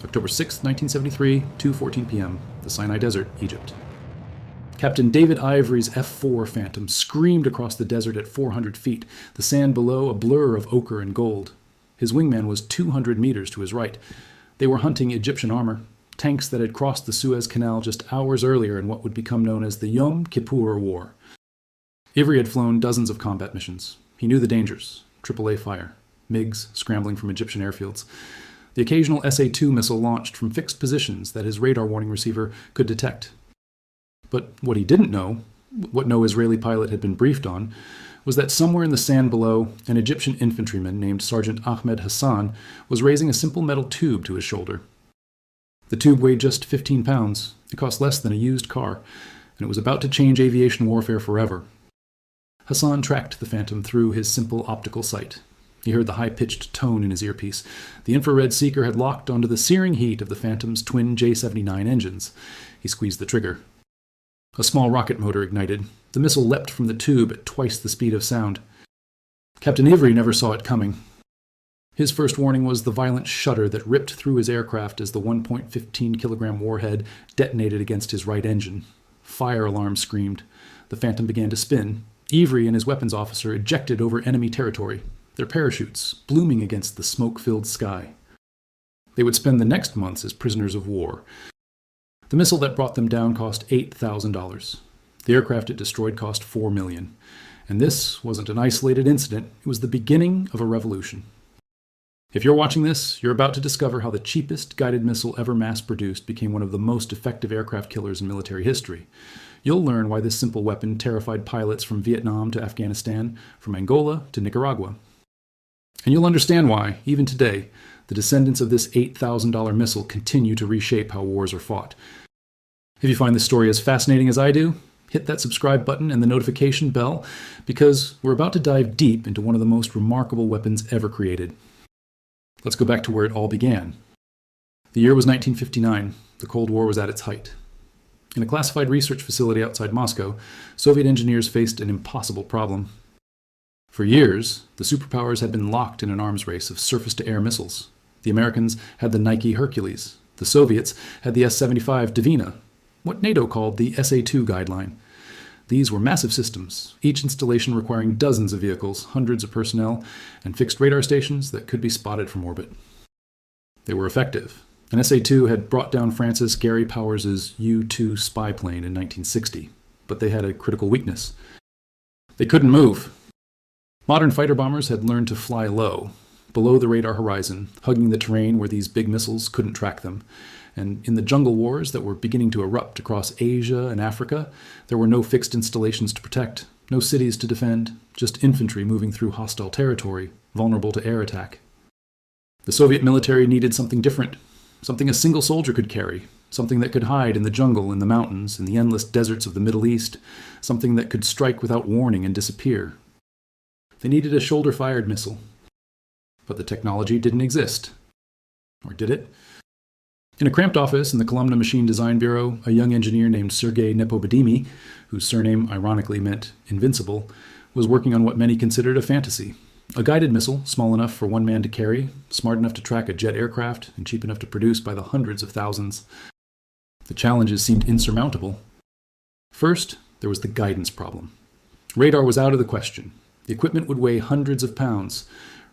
October 6, 1973, 2:14 p.m., the Sinai Desert, Egypt. Captain David Ivory's F-4 Phantom screamed across the desert at 400 feet, the sand below a blur of ochre and gold. His wingman was 200 meters to his right. They were hunting Egyptian armor, tanks that had crossed the Suez Canal just hours earlier in what would become known as the Yom Kippur War. Ivory had flown dozens of combat missions. He knew the dangers: AAA fire, MiGs scrambling from Egyptian airfields, the occasional SA-2 missile launched from fixed positions that his radar warning receiver could detect. But what he didn't know, what no Israeli pilot had been briefed on, was that somewhere in the sand below, an Egyptian infantryman named Sergeant Ahmed Hassan was raising a simple metal tube to his shoulder. The tube weighed just 15 pounds, it cost less than a used car, and it was about to change aviation warfare forever. Hassan tracked the Phantom through his simple optical sight. He heard the high-pitched tone in his earpiece. The infrared seeker had locked onto the searing heat of the Phantom's twin J-79 engines. He squeezed the trigger. A small rocket motor ignited. The missile leapt from the tube at twice the speed of sound. Captain Ivory never saw it coming. His first warning was the violent shudder that ripped through his aircraft as the 1.15-kilogram warhead detonated against his right engine. Fire alarm screamed. The Phantom began to spin. Ivory and his weapons officer ejected over enemy territory, their parachutes blooming against the smoke-filled sky. They would spend the next months as prisoners of war. The missile that brought them down cost $8,000. The aircraft it destroyed cost $4 million. And this wasn't an isolated incident, it was the beginning of a revolution. If you're watching this, you're about to discover how the cheapest guided missile ever mass-produced became one of the most effective aircraft killers in military history. You'll learn why this simple weapon terrified pilots from Vietnam to Afghanistan, from Angola to Nicaragua. And you'll understand why, even today, the descendants of this $8,000 missile continue to reshape how wars are fought. If you find this story as fascinating as I do, hit that subscribe button and the notification bell, because we're about to dive deep into one of the most remarkable weapons ever created. Let's go back to where it all began. The year was 1959. The Cold War was at its height. In a classified research facility outside Moscow, Soviet engineers faced an impossible problem. For years, the superpowers had been locked in an arms race of surface-to-air missiles. The Americans had the Nike Hercules. The Soviets had the S-75 Divina, what NATO called the SA-2 guideline. These were massive systems, each installation requiring dozens of vehicles, hundreds of personnel, and fixed radar stations that could be spotted from orbit. They were effective. An SA-2 had brought down Francis Gary Powers' U-2 spy plane in 1960, but they had a critical weakness. They couldn't move. Modern fighter bombers had learned to fly low, below the radar horizon, hugging the terrain where these big missiles couldn't track them. And in the jungle wars that were beginning to erupt across Asia and Africa, there were no fixed installations to protect, no cities to defend, just infantry moving through hostile territory, vulnerable to air attack. The Soviet military needed something different, something a single soldier could carry, something that could hide in the jungle, in the mountains, in the endless deserts of the Middle East, something that could strike without warning and disappear. They needed a shoulder-fired missile. But the technology didn't exist. Or did it? In a cramped office in the Kolumna Machine Design Bureau, a young engineer named Sergei Nepobedimy, whose surname ironically meant invincible, was working on what many considered a fantasy. A guided missile, small enough for one man to carry, smart enough to track a jet aircraft, and cheap enough to produce by the hundreds of thousands. The challenges seemed insurmountable. First, there was the guidance problem. Radar was out of the question. The equipment would weigh hundreds of pounds.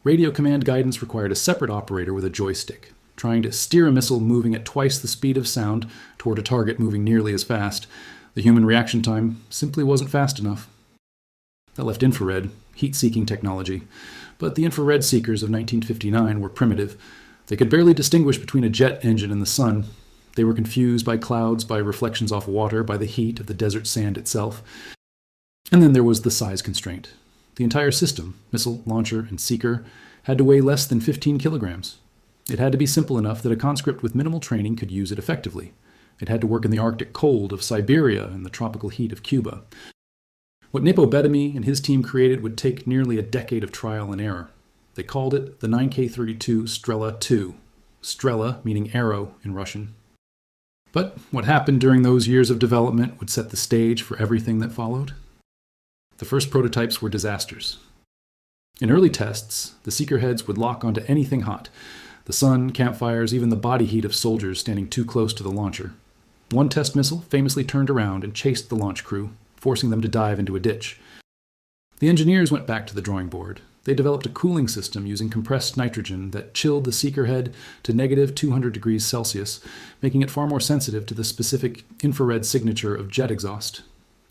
Radio command guidance required a separate operator with a joystick. Trying to steer a missile moving at twice the speed of sound toward a target moving nearly as fast, the human reaction time simply wasn't fast enough. That left infrared, heat-seeking technology. But the infrared seekers of 1959 were primitive. They could barely distinguish between a jet engine and the sun. They were confused by clouds, by reflections off water, by the heat of the desert sand itself. And then there was the size constraint. The entire system, missile, launcher, and seeker, had to weigh less than 15 kilograms. It had to be simple enough that a conscript with minimal training could use it effectively. It had to work in the Arctic cold of Siberia and the tropical heat of Cuba. What Nepobedimy and his team created would take nearly a decade of trial and error. They called it the 9K32 Strela II. Strela meaning arrow in Russian. But what happened during those years of development would set the stage for everything that followed. The first prototypes were disasters. In early tests, the seeker heads would lock onto anything hot. The sun, campfires, even the body heat of soldiers standing too close to the launcher. One test missile famously turned around and chased the launch crew, forcing them to dive into a ditch. The engineers went back to the drawing board. They developed a cooling system using compressed nitrogen that chilled the seeker head to negative 200 degrees Celsius, making it far more sensitive to the specific infrared signature of jet exhaust.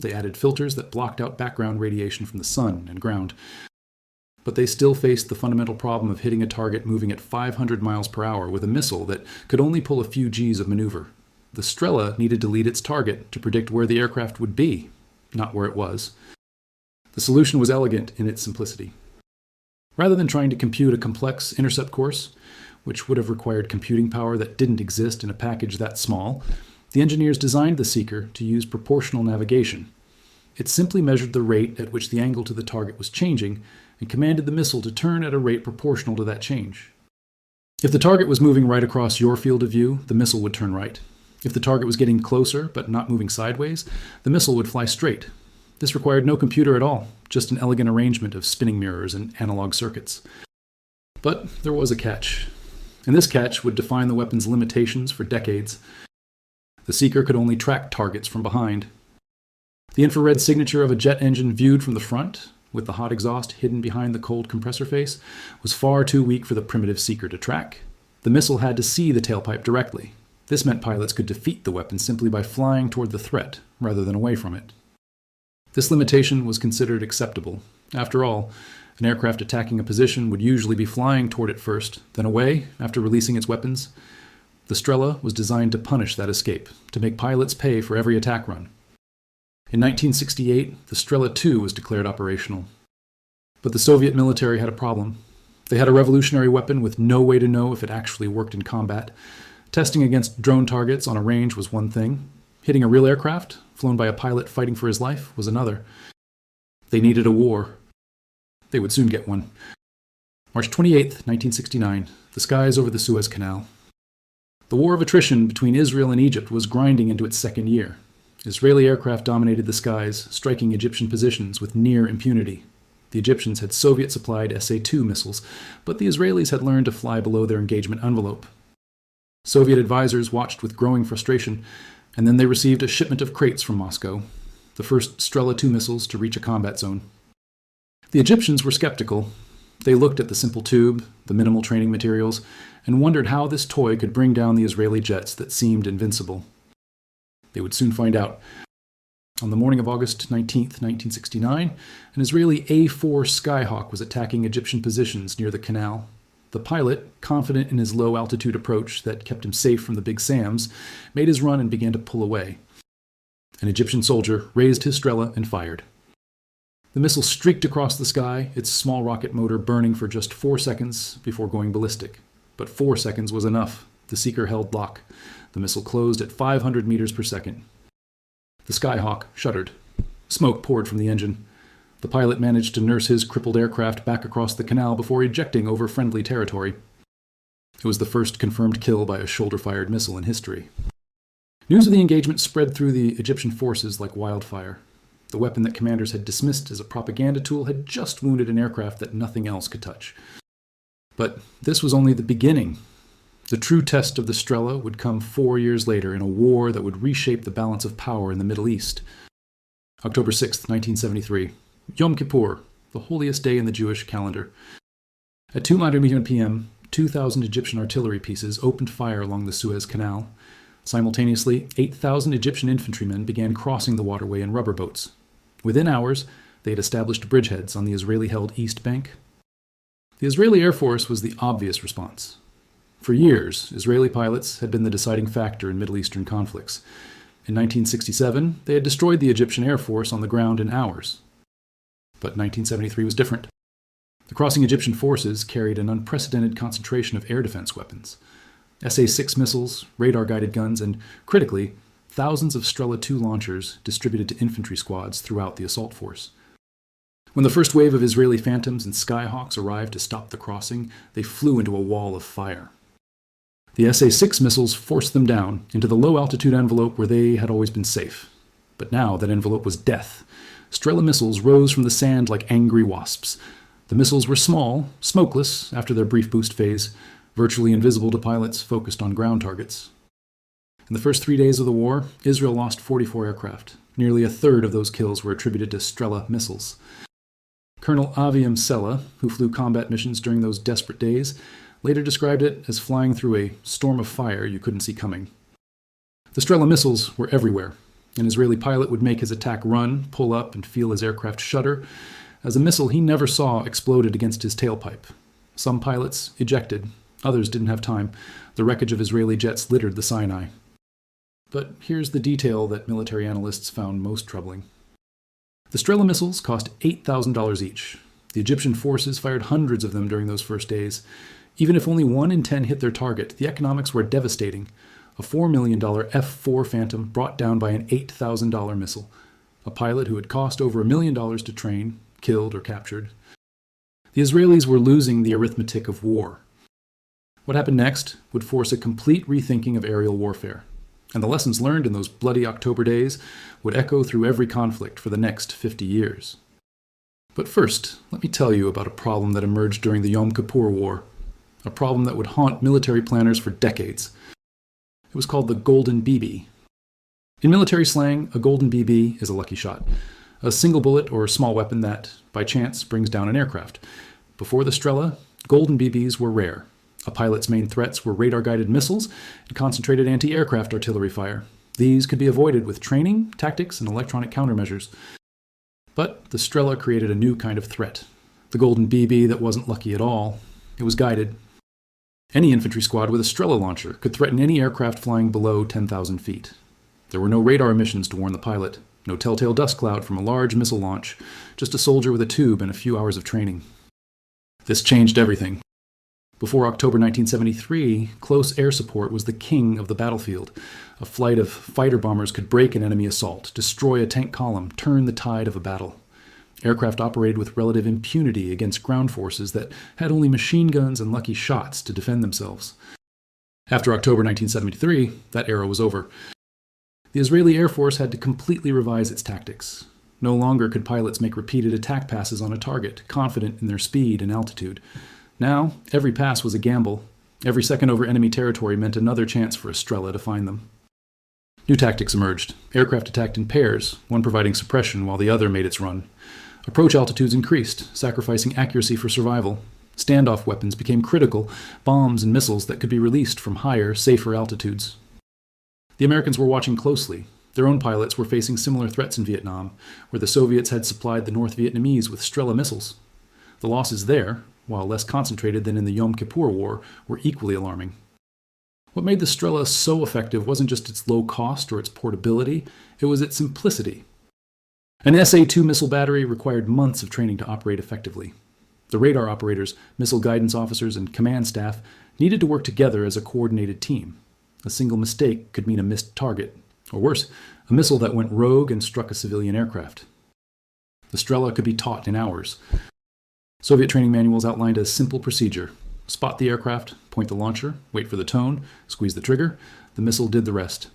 They added filters that blocked out background radiation from the sun and ground. But they still faced the fundamental problem of hitting a target moving at 500 miles per hour with a missile that could only pull a few Gs of maneuver. The Strela needed to lead its target to predict where the aircraft would be, not where it was. The solution was elegant in its simplicity. Rather than trying to compute a complex intercept course, which would have required computing power that didn't exist in a package that small, the engineers designed the seeker to use proportional navigation. It simply measured the rate at which the angle to the target was changing and commanded the missile to turn at a rate proportional to that change. If the target was moving right across your field of view, the missile would turn right. If the target was getting closer but not moving sideways, the missile would fly straight. This required no computer at all, just an elegant arrangement of spinning mirrors and analog circuits. But there was a catch, and this catch would define the weapon's limitations for decades. The seeker could only track targets from behind. The infrared signature of a jet engine viewed from the front, with the hot exhaust hidden behind the cold compressor face, was far too weak for the primitive seeker to track. The missile had to see the tailpipe directly. This meant pilots could defeat the weapon simply by flying toward the threat, rather than away from it. This limitation was considered acceptable. After all, an aircraft attacking a position would usually be flying toward it first, then away after releasing its weapons. The Strela was designed to punish that escape, to make pilots pay for every attack run. In 1968, the Strela II was declared operational. But the Soviet military had a problem. They had a revolutionary weapon with no way to know if it actually worked in combat. Testing against drone targets on a range was one thing. Hitting a real aircraft, flown by a pilot fighting for his life, was another. They needed a war. They would soon get one. March 28, 1969, the skies over the Suez Canal. The war of attrition between Israel and Egypt was grinding into its second year. Israeli aircraft dominated the skies, striking Egyptian positions with near impunity. The Egyptians had Soviet-supplied SA-2 missiles, but the Israelis had learned to fly below their engagement envelope. Soviet advisors watched with growing frustration, and then they received a shipment of crates from Moscow, the first Strela II missiles to reach a combat zone. The Egyptians were skeptical. They looked at the simple tube, the minimal training materials, and wondered how this toy could bring down the Israeli jets that seemed invincible. They would soon find out. On the morning of August 19, 1969, an Israeli A-4 Skyhawk was attacking Egyptian positions near the canal. The pilot, confident in his low-altitude approach that kept him safe from the Big Sams, made his run and began to pull away. An Egyptian soldier raised his Strela and fired. The missile streaked across the sky, its small rocket motor burning for just 4 seconds before going ballistic. But 4 seconds was enough. The seeker held lock. The missile closed at 500 meters per second. The Skyhawk shuddered. Smoke poured from the engine. The pilot managed to nurse his crippled aircraft back across the canal before ejecting over friendly territory. It was the first confirmed kill by a shoulder-fired missile in history. News of the engagement spread through the Egyptian forces like wildfire. The weapon that commanders had dismissed as a propaganda tool had just wounded an aircraft that nothing else could touch. But this was only the beginning. The true test of the Strela would come 4 years later in a war that would reshape the balance of power in the Middle East. October 6, 1973. Yom Kippur, the holiest day in the Jewish calendar. At 2:00 p.m., 2,000 Egyptian artillery pieces opened fire along the Suez Canal. Simultaneously, 8,000 Egyptian infantrymen began crossing the waterway in rubber boats. Within hours, they had established bridgeheads on the Israeli-held East Bank. The Israeli Air Force was the obvious response. For years, Israeli pilots had been the deciding factor in Middle Eastern conflicts. In 1967, they had destroyed the Egyptian Air Force on the ground in hours. But 1973 was different. The crossing Egyptian forces carried an unprecedented concentration of air defense weapons. SA-6 missiles, radar-guided guns, and, critically, thousands of Strela II launchers distributed to infantry squads throughout the assault force. When the first wave of Israeli Phantoms and Skyhawks arrived to stop the crossing, they flew into a wall of fire. The SA-6 missiles forced them down into the low-altitude envelope where they had always been safe. But now that envelope was death. Strela missiles rose from the sand like angry wasps. The missiles were small, smokeless after their brief boost phase, virtually invisible to pilots focused on ground targets. In the first 3 days of the war, Israel lost 44 aircraft. Nearly a third of those kills were attributed to Strela missiles. Colonel Aviam Sella, who flew combat missions during those desperate days, later described it as flying through a storm of fire you couldn't see coming. The Strela missiles were everywhere. An Israeli pilot would make his attack run, pull up, and feel his aircraft shudder, as a missile he never saw exploded against his tailpipe. Some pilots ejected, others didn't have time. The wreckage of Israeli jets littered the Sinai. But here's the detail that military analysts found most troubling. The Strela missiles cost $8,000 each. The Egyptian forces fired hundreds of them during those first days. Even if only 1 in 10 hit their target, the economics were devastating. A $4 million F-4 Phantom brought down by an $8,000 missile. A pilot who had cost over $1 million to train, killed or captured. The Israelis were losing the arithmetic of war. What happened next would force a complete rethinking of aerial warfare. And the lessons learned in those bloody October days would echo through every conflict for the next 50 years. But first, let me tell you about a problem that emerged during the Yom Kippur War. A problem that would haunt military planners for decades. It was called the Golden BB. In military slang, a Golden BB is a lucky shot. A single bullet or small weapon that, by chance, brings down an aircraft. Before the Strela, Golden BBs were rare. A pilot's main threats were radar-guided missiles and concentrated anti-aircraft artillery fire. These could be avoided with training, tactics, and electronic countermeasures. But the Strela created a new kind of threat. The Golden BB that wasn't lucky at all. It was guided. Any infantry squad with a Strela launcher could threaten any aircraft flying below 10,000 feet. There were no radar emissions to warn the pilot, no telltale dust cloud from a large missile launch, just a soldier with a tube and a few hours of training. This changed everything. Before October 1973, close air support was the king of the battlefield. A flight of fighter bombers could break an enemy assault, destroy a tank column, turn the tide of a battle. Aircraft operated with relative impunity against ground forces that had only machine guns and lucky shots to defend themselves. After October 1973, that era was over. The Israeli Air Force had to completely revise its tactics. No longer could pilots make repeated attack passes on a target, confident in their speed and altitude. Now, every pass was a gamble. Every second over enemy territory meant another chance for a Strela to find them. New tactics emerged. Aircraft attacked in pairs, one providing suppression while the other made its run. Approach altitudes increased, sacrificing accuracy for survival. Standoff weapons became critical, bombs and missiles that could be released from higher, safer altitudes. The Americans were watching closely. Their own pilots were facing similar threats in Vietnam, where the Soviets had supplied the North Vietnamese with Strela missiles. The losses there, while less concentrated than in the Yom Kippur War, were equally alarming. What made the Strela so effective wasn't just its low cost or its portability, it was its simplicity. An SA-2 missile battery required months of training to operate effectively. The radar operators, missile guidance officers, and command staff needed to work together as a coordinated team. A single mistake could mean a missed target, or worse, a missile that went rogue and struck a civilian aircraft. The Strela could be taught in hours. Soviet training manuals outlined a simple procedure. Spot the aircraft, point the launcher, wait for the tone, squeeze the trigger. The missile did the rest.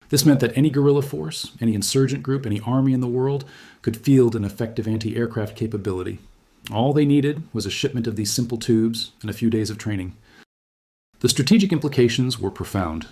This meant that any guerrilla force, any insurgent group, any army in the world could field an effective anti-aircraft capability. All they needed was a shipment of these simple tubes and a few days of training. The strategic implications were profound.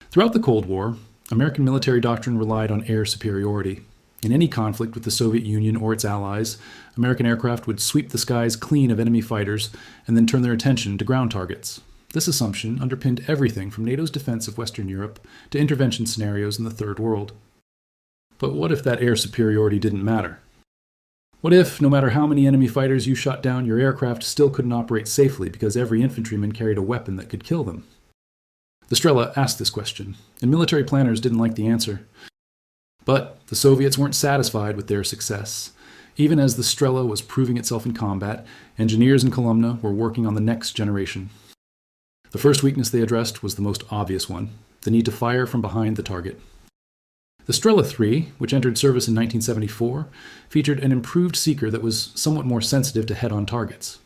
Throughout the Cold War, American military doctrine relied on air superiority. In any conflict with the Soviet Union or its allies, American aircraft would sweep the skies clean of enemy fighters and then turn their attention to ground targets. This assumption underpinned everything from NATO's defense of Western Europe to intervention scenarios in the Third World. But what if that air superiority didn't matter? What if, no matter how many enemy fighters you shot down, your aircraft still couldn't operate safely because every infantryman carried a weapon that could kill them? The Strela asked this question, and military planners didn't like the answer. But the Soviets weren't satisfied with their success. Even as the Strela was proving itself in combat, engineers in Kolumna were working on the next generation. The first weakness they addressed was the most obvious one, the need to fire from behind the target. The Strela 3, which entered service in 1974, featured an improved seeker that was somewhat more sensitive to head-on targets.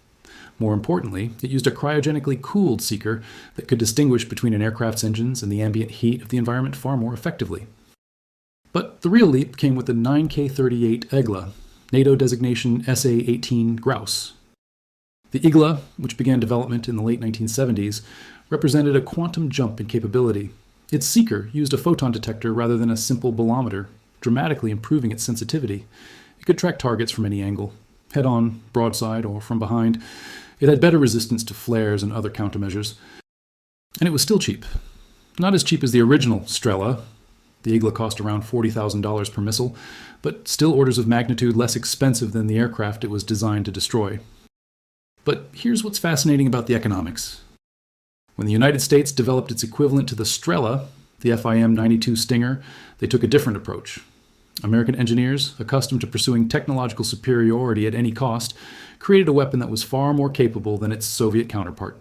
More importantly, it used a cryogenically cooled seeker that could distinguish between an aircraft's engines and the ambient heat of the environment far more effectively. But the real leap came with the 9K-38 EGLA, NATO designation SA-18 Grouse. The Igla, which began development in the late 1970s, represented a quantum jump in capability. Its seeker used a photon detector rather than a simple bolometer, dramatically improving its sensitivity. It could track targets from any angle, head-on, broadside, or from behind. It had better resistance to flares and other countermeasures. And it was still cheap. Not as cheap as the original Strela. The Igla cost around $40,000 per missile, but still orders of magnitude less expensive than the aircraft it was designed to destroy. But here's what's fascinating about the economics. When the United States developed its equivalent to the Strela, the FIM-92 Stinger, they took a different approach. American engineers, accustomed to pursuing technological superiority at any cost, created a weapon that was far more capable than its Soviet counterpart.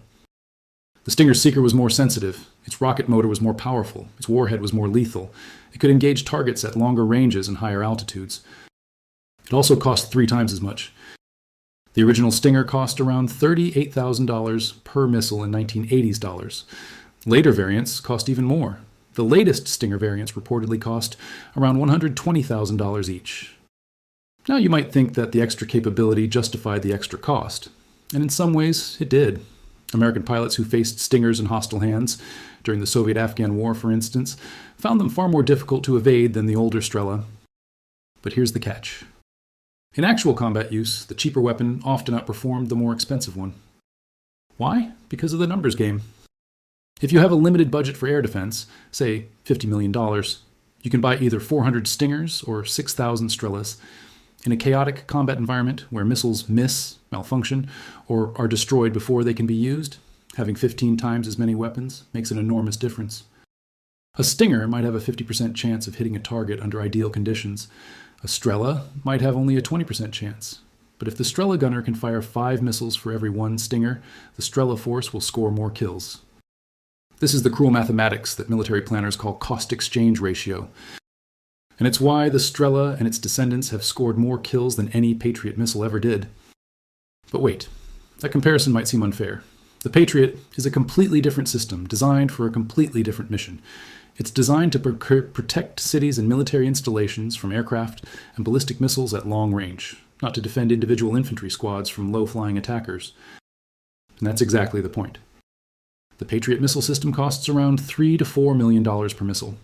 The Stinger's seeker was more sensitive, its rocket motor was more powerful, its warhead was more lethal. It could engage targets at longer ranges and higher altitudes. It also cost 3 times as much. The original Stinger cost around $38,000 per missile in 1980s dollars. Later variants cost even more. The latest Stinger variants reportedly cost around $120,000 each. Now you might think that the extra capability justified the extra cost, and in some ways it did. American pilots who faced Stingers in hostile hands, during the Soviet-Afghan War for instance, found them far more difficult to evade than the older Strela. But here's the catch. In actual combat use, the cheaper weapon often outperformed the more expensive one. Why? Because of the numbers game. If you have a limited budget for air defense, say $50 million, you can buy either 400 Stingers or 6,000 Strelas. In a chaotic combat environment where missiles miss, malfunction, or are destroyed before they can be used, having 15 times as many weapons makes an enormous difference. A Stinger might have a 50% chance of hitting a target under ideal conditions. A Strela might have only a 20% chance. But if the Strela gunner can fire 5 missiles for every 1 Stinger, the Strela force will score more kills. This is the cruel mathematics that military planners call cost-exchange ratio. And it's why the Strela and its descendants have scored more kills than any Patriot missile ever did. But wait, that comparison might seem unfair. The Patriot is a completely different system, designed for a completely different mission. It's designed to protect cities and military installations from aircraft and ballistic missiles at long range, not to defend individual infantry squads from low-flying attackers. And that's exactly the point. The Patriot missile system costs around $3 to $4 million per missile.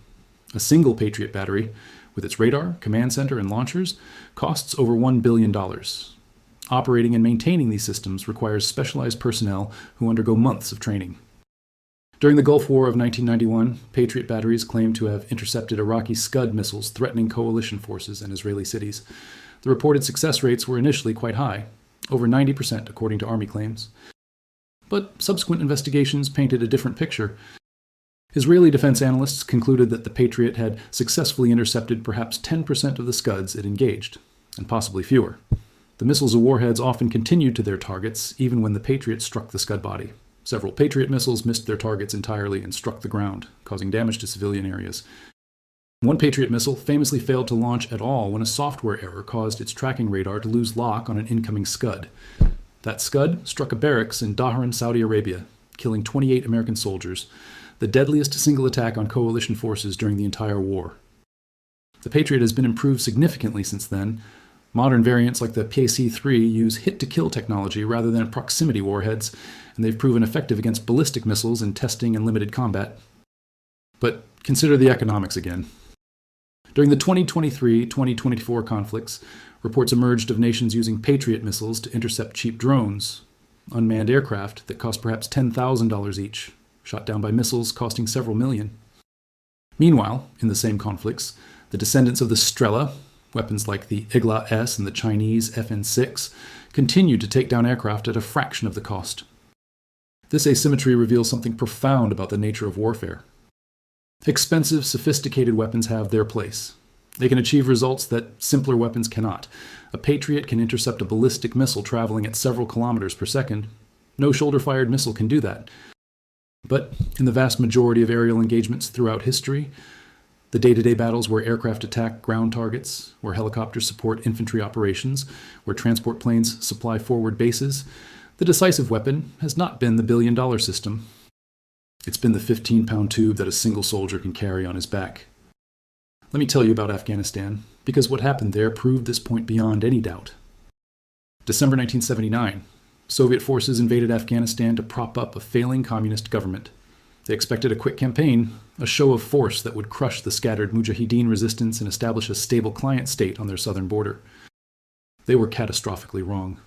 A single Patriot battery, with its radar, command center, and launchers, costs over $1 billion. Operating and maintaining these systems requires specialized personnel who undergo months of training. During the Gulf War of 1991, Patriot batteries claimed to have intercepted Iraqi Scud missiles threatening coalition forces and Israeli cities. The reported success rates were initially quite high, over 90% according to Army claims. But subsequent investigations painted a different picture. Israeli defense analysts concluded that the Patriot had successfully intercepted perhaps 10% of the Scuds it engaged, and possibly fewer. The missiles or warheads often continued to their targets even when the Patriot struck the Scud body. Several Patriot missiles missed their targets entirely and struck the ground, causing damage to civilian areas. One Patriot missile famously failed to launch at all when a software error caused its tracking radar to lose lock on an incoming Scud. That Scud struck a barracks in Dhahran, Saudi Arabia, killing 28 American soldiers, the deadliest single attack on coalition forces during the entire war. The Patriot has been improved significantly since then. Modern variants like the PC-3 use hit-to-kill technology rather than proximity warheads, and they've proven effective against ballistic missiles in testing and limited combat. But consider the economics again. During the 2023-2024 conflicts, reports emerged of nations using Patriot missiles to intercept cheap drones, unmanned aircraft that cost perhaps $10,000 each, shot down by missiles costing several million. Meanwhile, in the same conflicts, the descendants of the Strela, weapons like the Igla-S and the Chinese FN-6, continued to take down aircraft at a fraction of the cost. This asymmetry reveals something profound about the nature of warfare. Expensive, sophisticated weapons have their place. They can achieve results that simpler weapons cannot. A Patriot can intercept a ballistic missile traveling at several kilometers per second. No shoulder-fired missile can do that. But in the vast majority of aerial engagements throughout history, the day-to-day battles where aircraft attack ground targets, where helicopters support infantry operations, where transport planes supply forward bases, the decisive weapon has not been the billion-dollar system. It's been the 15-pound tube that a single soldier can carry on his back. Let me tell you about Afghanistan, because what happened there proved this point beyond any doubt. December 1979. Soviet forces invaded Afghanistan to prop up a failing communist government. They expected a quick campaign, a show of force that would crush the scattered Mujahideen resistance and establish a stable client state on their southern border. They were catastrophically wrong.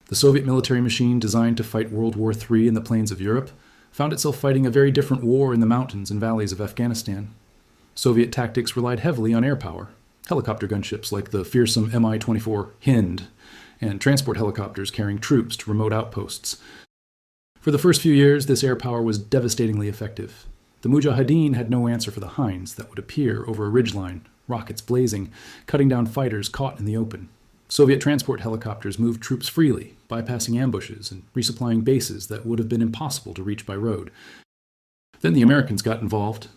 The Soviet military machine designed to fight World War III in the plains of Europe found itself fighting a very different war in the mountains and valleys of Afghanistan. Soviet tactics relied heavily on air power, helicopter gunships like the fearsome Mi-24 Hind, and transport helicopters carrying troops to remote outposts. For the first few years, this air power was devastatingly effective. The Mujahideen had no answer for the Hinds that would appear over a ridgeline, rockets blazing, cutting down fighters caught in the open. Soviet transport helicopters moved troops freely, bypassing ambushes and resupplying bases that would have been impossible to reach by road. Then the Americans got involved.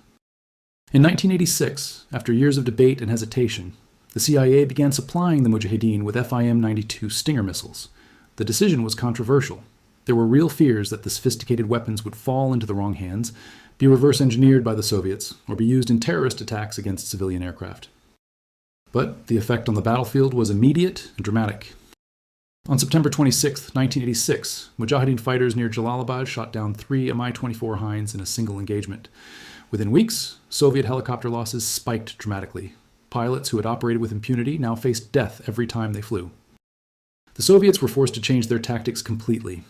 In 1986, after years of debate and hesitation, the CIA began supplying the Mujahideen with FIM-92 Stinger missiles. The decision was controversial. There were real fears that the sophisticated weapons would fall into the wrong hands, be reverse engineered by the Soviets, or be used in terrorist attacks against civilian aircraft. But the effect on the battlefield was immediate and dramatic. On September 26, 1986, Mujahideen fighters near Jalalabad shot down 3 Mi-24 Hinds in a single engagement. Within weeks, Soviet helicopter losses spiked dramatically. Pilots who had operated with impunity now faced death every time they flew. The Soviets were forced to change their tactics completely.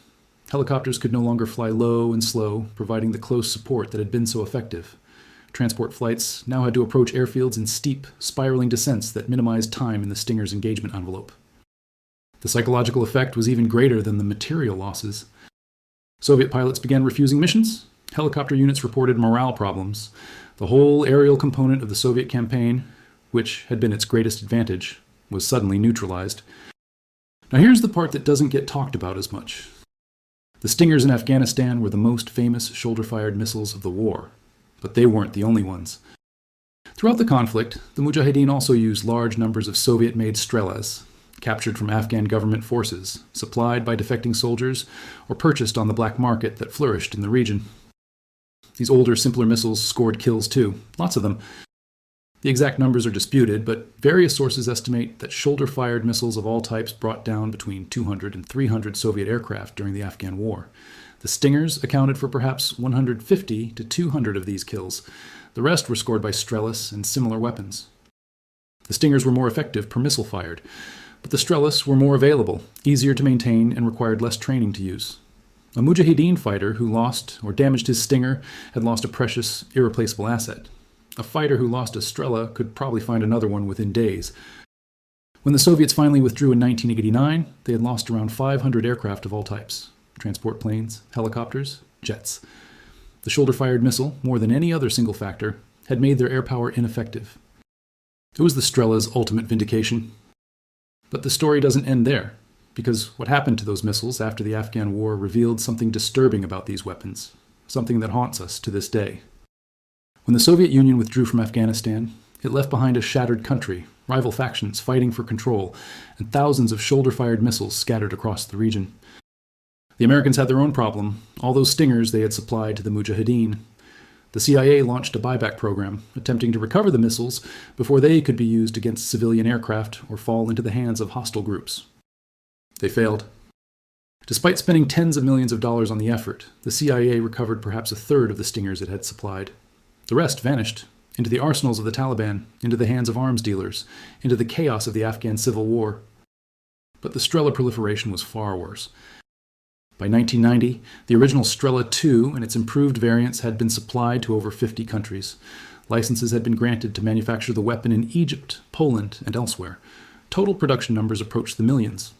Helicopters could no longer fly low and slow, providing the close support that had been so effective. Transport flights now had to approach airfields in steep, spiraling descents that minimized time in the Stinger's engagement envelope. The psychological effect was even greater than the material losses. Soviet pilots began refusing missions. Helicopter units reported morale problems. The whole aerial component of the Soviet campaign, which had been its greatest advantage, was suddenly neutralized. Now here's the part that doesn't get talked about as much. The Stingers in Afghanistan were the most famous shoulder-fired missiles of the war. But they weren't the only ones. Throughout the conflict, the Mujahideen also used large numbers of Soviet-made Strelas, captured from Afghan government forces, supplied by defecting soldiers, or purchased on the black market that flourished in the region. These older, simpler missiles scored kills too, lots of them. The exact numbers are disputed, but various sources estimate that shoulder-fired missiles of all types brought down between 200 and 300 Soviet aircraft during the Afghan War. The Stingers accounted for perhaps 150 to 200 of these kills. The rest were scored by Strelas and similar weapons. The Stingers were more effective per missile fired, but the Strelas were more available, easier to maintain, and required less training to use. A Mujahideen fighter who lost or damaged his Stinger had lost a precious, irreplaceable asset. A fighter who lost a Strela could probably find another one within days. When the Soviets finally withdrew in 1989, they had lost around 500 aircraft of all types. Transport planes, helicopters, jets. The shoulder-fired missile, more than any other single factor, had made their air power ineffective. It was the Strela's ultimate vindication. But the story doesn't end there, because what happened to those missiles after the Afghan War revealed something disturbing about these weapons, something that haunts us to this day. When the Soviet Union withdrew from Afghanistan, it left behind a shattered country, rival factions fighting for control, and thousands of shoulder-fired missiles scattered across the region. The Americans had their own problem, all those Stingers they had supplied to the Mujahideen. The CIA launched a buyback program, attempting to recover the missiles before they could be used against civilian aircraft or fall into the hands of hostile groups. They failed. Despite spending tens of millions of dollars on the effort, the CIA recovered perhaps a third of the Stingers it had supplied. The rest vanished, into the arsenals of the Taliban, into the hands of arms dealers, into the chaos of the Afghan civil war. But the Strela proliferation was far worse. By 1990, the original Strela II and its improved variants had been supplied to over 50 countries. Licenses had been granted to manufacture the weapon in Egypt, Poland, and elsewhere. Total production numbers approached the millions.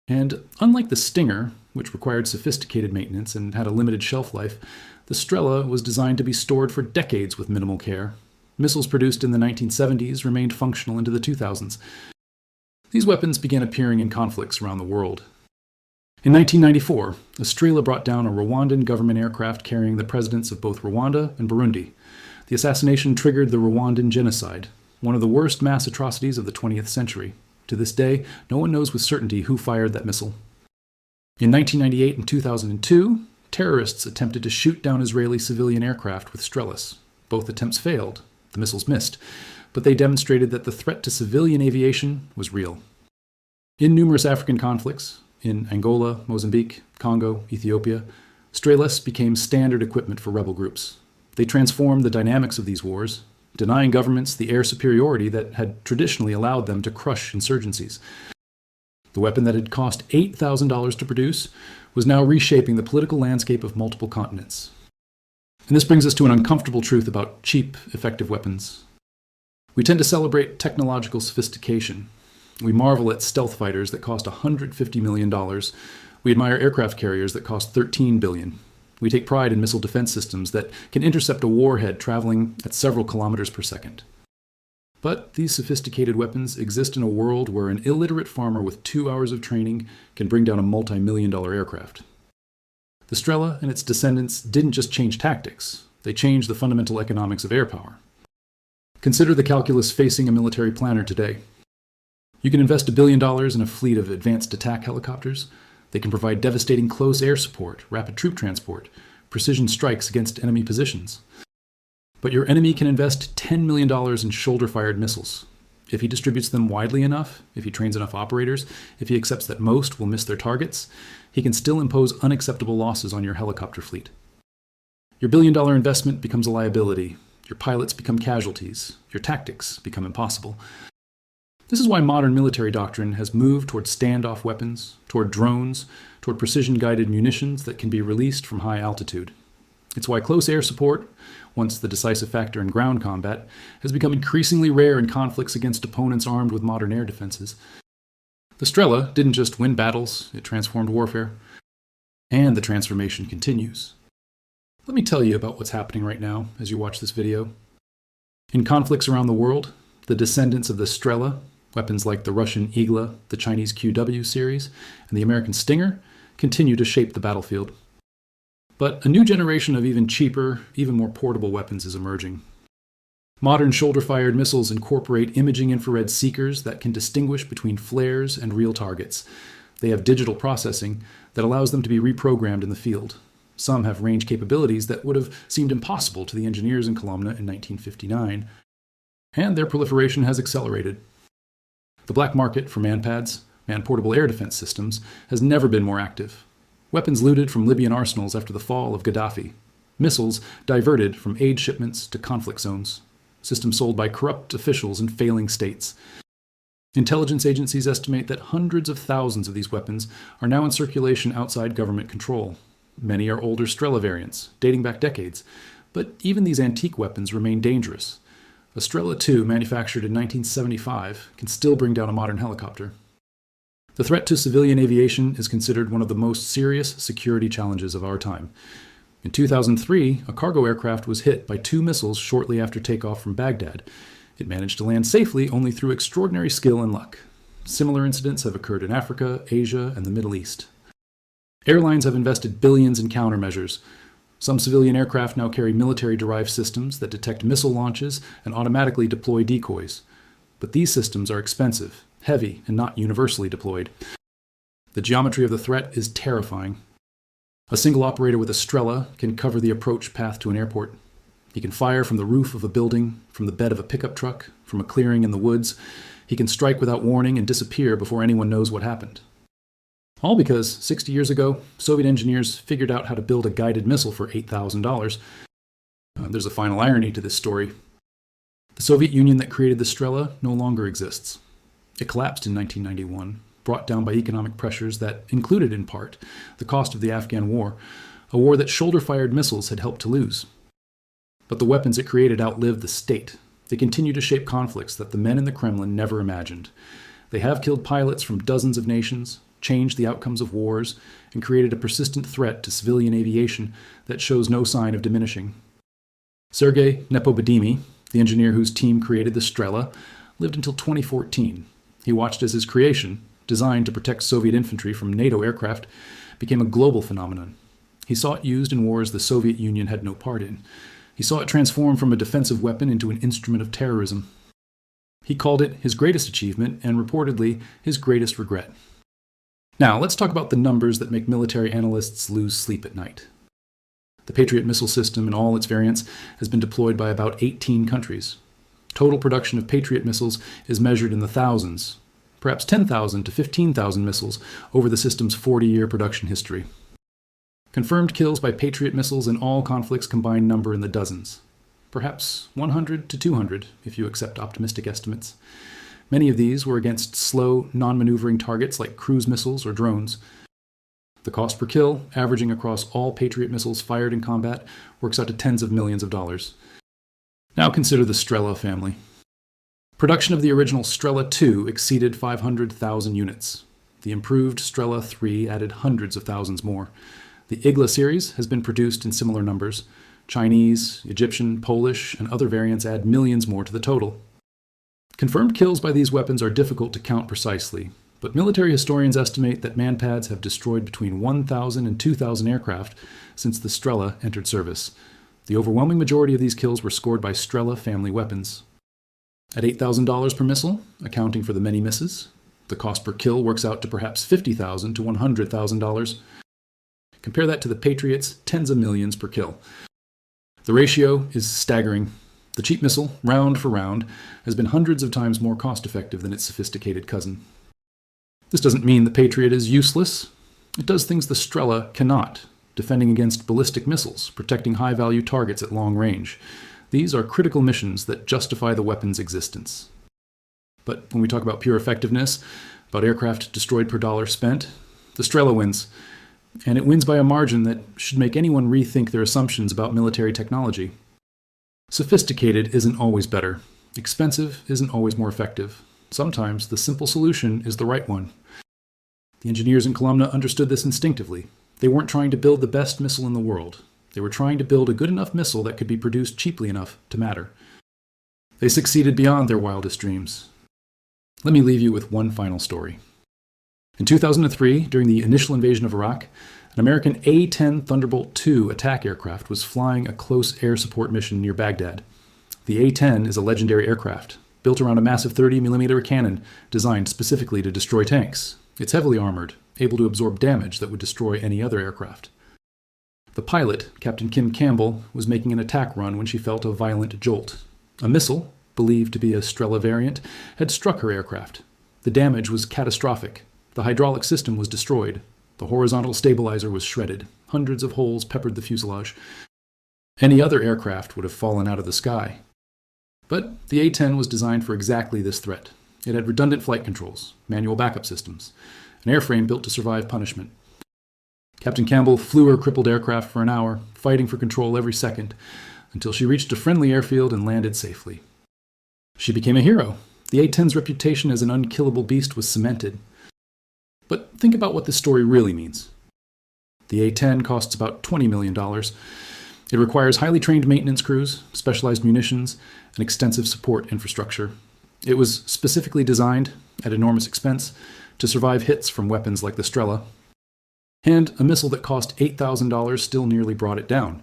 And unlike the Stinger, which required sophisticated maintenance and had a limited shelf life, the Strela was designed to be stored for decades with minimal care. Missiles produced in the 1970s remained functional into the 2000s. These weapons began appearing in conflicts around the world. In 1994, a Strela brought down a Rwandan government aircraft carrying the presidents of both Rwanda and Burundi. The assassination triggered the Rwandan genocide, one of the worst mass atrocities of the 20th century. To this day, no one knows with certainty who fired that missile. In 1998 and 2002, terrorists attempted to shoot down Israeli civilian aircraft with Strelas. Both attempts failed. The missiles missed, but they demonstrated that the threat to civilian aviation was real. In numerous African conflicts, In Angola, Mozambique, Congo, Ethiopia, Strelas became standard equipment for rebel groups. They transformed the dynamics of these wars, denying governments the air superiority that had traditionally allowed them to crush insurgencies. The weapon that had cost $8,000 to produce was now reshaping the political landscape of multiple continents. And this brings us to an uncomfortable truth about cheap, effective weapons. We tend to celebrate technological sophistication. We marvel at stealth fighters that cost $150 million. We admire aircraft carriers that cost $13 billion. We take pride in missile defense systems that can intercept a warhead traveling at several kilometers per second. But these sophisticated weapons exist in a world where an illiterate farmer with 2 hours of training can bring down a multi-million-dollar aircraft. The Strela and its descendants didn't just change tactics, they changed the fundamental economics of air power. Consider the calculus facing a military planner today. You can invest $1 billion in a fleet of advanced attack helicopters. They can provide devastating close air support, rapid troop transport, precision strikes against enemy positions. But your enemy can invest $10 million in shoulder-fired missiles. If he distributes them widely enough, if he trains enough operators, if he accepts that most will miss their targets, he can still impose unacceptable losses on your helicopter fleet. Your billion-dollar investment becomes a liability. Your pilots become casualties. Your tactics become impossible. This is why modern military doctrine has moved toward standoff weapons, toward drones, toward precision-guided munitions that can be released from high altitude. It's why close air support, once the decisive factor in ground combat, has become increasingly rare in conflicts against opponents armed with modern air defenses. The Strela didn't just win battles, it transformed warfare. And the transformation continues. Let me tell you about what's happening right now as you watch this video. In conflicts around the world, the descendants of the Strela, weapons like the Russian Igla, the Chinese QW series, and the American Stinger, continue to shape the battlefield. But a new generation of even cheaper, even more portable weapons is emerging. Modern shoulder-fired missiles incorporate imaging infrared seekers that can distinguish between flares and real targets. They have digital processing that allows them to be reprogrammed in the field. Some have range capabilities that would have seemed impossible to the engineers in Kolomna in 1959, and their proliferation has accelerated. The black market for manpads, man-portable air defense systems, has never been more active. Weapons looted from Libyan arsenals after the fall of Gaddafi. Missiles diverted from aid shipments to conflict zones. Systems sold by corrupt officials in failing states. Intelligence agencies estimate that hundreds of thousands of these weapons are now in circulation outside government control. Many are older Strela variants, dating back decades. But even these antique weapons remain dangerous. A Strela II, manufactured in 1975, can still bring down a modern helicopter. The threat to civilian aviation is considered one of the most serious security challenges of our time. In 2003, a cargo aircraft was hit by 2 missiles shortly after takeoff from Baghdad. It managed to land safely only through extraordinary skill and luck. Similar incidents have occurred in Africa, Asia, and the Middle East. Airlines have invested billions in countermeasures. Some civilian aircraft now carry military-derived systems that detect missile launches and automatically deploy decoys. But these systems are expensive, heavy, and not universally deployed. The geometry of the threat is terrifying. A single operator with a Strela can cover the approach path to an airport. He can fire from the roof of a building, from the bed of a pickup truck, from a clearing in the woods. He can strike without warning and disappear before anyone knows what happened. All because, 60 years ago, Soviet engineers figured out how to build a guided missile for $8,000. There's a final irony to this story. The Soviet Union that created the Strela no longer exists. It collapsed in 1991, brought down by economic pressures that included, in part, the cost of the Afghan war, a war that shoulder-fired missiles had helped to lose. But the weapons it created outlived the state. They continue to shape conflicts that the men in the Kremlin never imagined. They have killed pilots from dozens of nations, changed the outcomes of wars, and created a persistent threat to civilian aviation that shows no sign of diminishing. Sergei Nepomniachtchi, the engineer whose team created the Strela, lived until 2014. He watched as his creation, designed to protect Soviet infantry from NATO aircraft, became a global phenomenon. He saw it used in wars the Soviet Union had no part in. He saw it transform from a defensive weapon into an instrument of terrorism. He called it his greatest achievement and, reportedly, his greatest regret. Now, let's talk about the numbers that make military analysts lose sleep at night. The Patriot missile system in all its variants has been deployed by about 18 countries. Total production of Patriot missiles is measured in the thousands. perhaps 10,000 to 15,000 missiles over the system's 40-year production history. Confirmed kills by Patriot missiles in all conflicts combined number in the dozens. Perhaps 100 to 200, if you accept optimistic estimates. Many of these were against slow, non-maneuvering targets like cruise missiles or drones. The cost per kill, averaging across all Patriot missiles fired in combat, works out to tens of millions of dollars. Now consider the Strela family. Production of the original Strela 2 exceeded 500,000 units. The improved Strela 3 added hundreds of thousands more. The Igla series has been produced in similar numbers. Chinese, Egyptian, Polish, and other variants add millions more to the total. Confirmed kills by these weapons are difficult to count precisely, but military historians estimate that manpads have destroyed between 1,000 and 2,000 aircraft since the Strela entered service. The overwhelming majority of these kills were scored by Strela family weapons. At $8,000 per missile, accounting for the many misses, the cost per kill works out to perhaps $50,000 to $100,000. Compare that to the Patriot's tens of millions per kill. The ratio is staggering. The cheap missile, round for round, has been hundreds of times more cost-effective than its sophisticated cousin. This doesn't mean the Patriot is useless. It does things the Strela cannot, defending against ballistic missiles, protecting high-value targets at long range. These are critical missions that justify the weapon's existence. But when we talk about pure effectiveness, about aircraft destroyed per dollar spent, the Strela wins. And it wins by a margin that should make anyone rethink their assumptions about military technology. Sophisticated isn't always better. Expensive isn't always more effective. Sometimes the simple solution is the right one. The engineers in Columna understood this instinctively. They weren't trying to build the best missile in the world. They were trying to build a good enough missile that could be produced cheaply enough to matter. They succeeded beyond their wildest dreams. Let me leave you with one final story. In 2003, during the initial invasion of Iraq, an American A-10 Thunderbolt II attack aircraft was flying a close air support mission near Baghdad. The A-10 is a legendary aircraft, built around a massive 30mm cannon designed specifically to destroy tanks. It's heavily armored, able to absorb damage that would destroy any other aircraft. The pilot, Captain Kim Campbell, was making an attack run when she felt a violent jolt. A missile, believed to be a Strela variant, had struck her aircraft. The damage was catastrophic. The hydraulic system was destroyed. The horizontal stabilizer was shredded. Hundreds of holes peppered the fuselage. Any other aircraft would have fallen out of the sky. But the A-10 was designed for exactly this threat. It had redundant flight controls, manual backup systems, an airframe built to survive punishment. Captain Campbell flew her crippled aircraft for an hour, fighting for control every second, until she reached a friendly airfield and landed safely. She became a hero. The A-10's reputation as an unkillable beast was cemented. But think about what this story really means. The A-10 costs about $20 million. It requires highly trained maintenance crews, specialized munitions, and extensive support infrastructure. It was specifically designed, at enormous expense, to survive hits from weapons like the Strela. And a missile that cost $8,000 still nearly brought it down.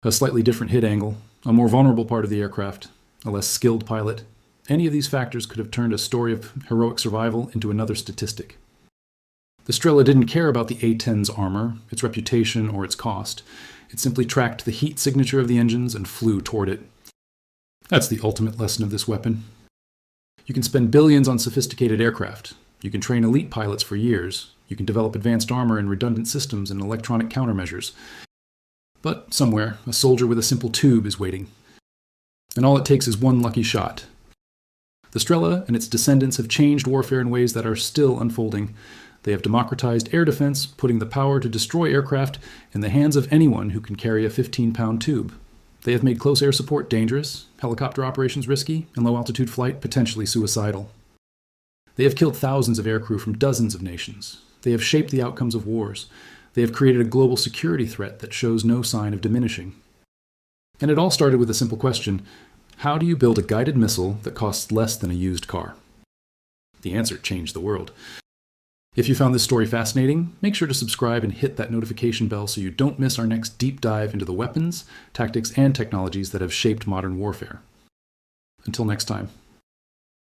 A slightly different hit angle, a more vulnerable part of the aircraft, a less skilled pilot. Any of these factors could have turned a story of heroic survival into another statistic. The Strela didn't care about the A-10's armor, its reputation, or its cost. It simply tracked the heat signature of the engines and flew toward it. That's the ultimate lesson of this weapon. You can spend billions on sophisticated aircraft. You can train elite pilots for years. You can develop advanced armor and redundant systems and electronic countermeasures. But somewhere, a soldier with a simple tube is waiting. And all it takes is one lucky shot. The Strela and its descendants have changed warfare in ways that are still unfolding. They have democratized air defense, putting the power to destroy aircraft in the hands of anyone who can carry a 15-pound tube. They have made close air support dangerous, helicopter operations risky, and low-altitude flight potentially suicidal. They have killed thousands of aircrew from dozens of nations. They have shaped the outcomes of wars. They have created a global security threat that shows no sign of diminishing. And it all started with a simple question: how do you build a guided missile that costs less than a used car? The answer changed the world. If you found this story fascinating, make sure to subscribe and hit that notification bell so you don't miss our next deep dive into the weapons, tactics, and technologies that have shaped modern warfare. Until next time.